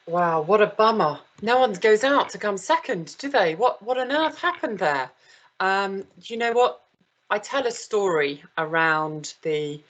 Wow, what a bummer. No one goes out to come second, do they? What on earth happened there? You know what? I tell a story around the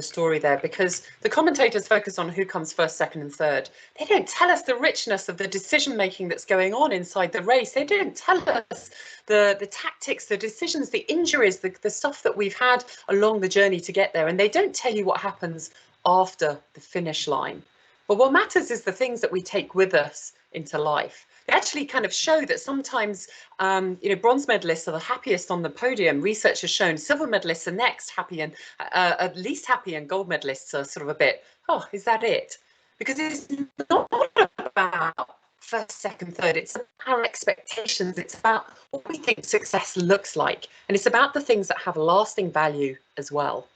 story there, because the commentators focus on who comes first, second and third. They don't tell us the richness of the decision making that's going on inside the race. They don't tell us the tactics, the decisions, the injuries, the stuff that we've had along the journey to get there. And they don't tell you what happens after the finish line. But what matters is the things that we take with us into life. They actually kind of show that sometimes, bronze medalists are the happiest on the podium. Research has shown silver medalists are next happy, and at least happy, and gold medalists are sort of a bit, oh, is that it? Because it's not about first, second, third. It's about our expectations. It's about what we think success looks like. And it's about the things that have lasting value as well.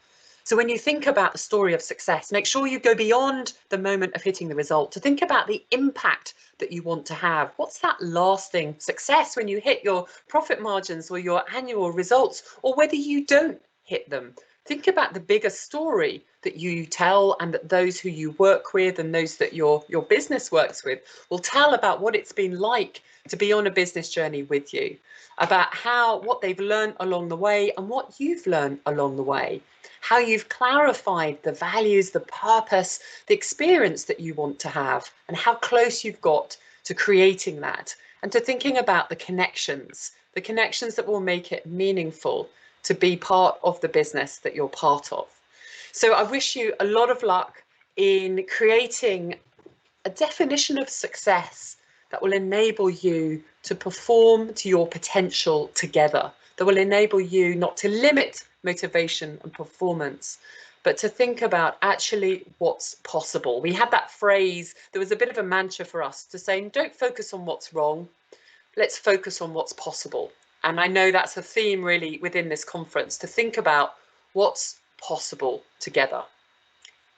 So when you think about the story of success, make sure you go beyond the moment of hitting the result to think about the impact that you want to have. What's that lasting success when you hit your profit margins or your annual results, or whether you don't hit them? Think about the bigger story that you tell, and that those who you work with and those that your business works with will tell about what it's been like to be on a business journey with you, about what they've learned along the way and what you've learned along the way, how you've clarified the values, the purpose, the experience that you want to have, and how close you've got to creating that, and to thinking about the connections that will make it meaningful to be part of the business that you're part of. So I wish you a lot of luck in creating a definition of success that will enable you to perform to your potential together, that will enable you not to limit motivation and performance, but to think about actually what's possible. We had that phrase, there was a bit of a mantra for us to say, don't focus on what's wrong, let's focus on what's possible. And I know that's a theme really within this conference, to think about what's possible together.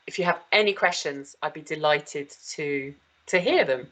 If you have any questions, I'd be delighted to hear them.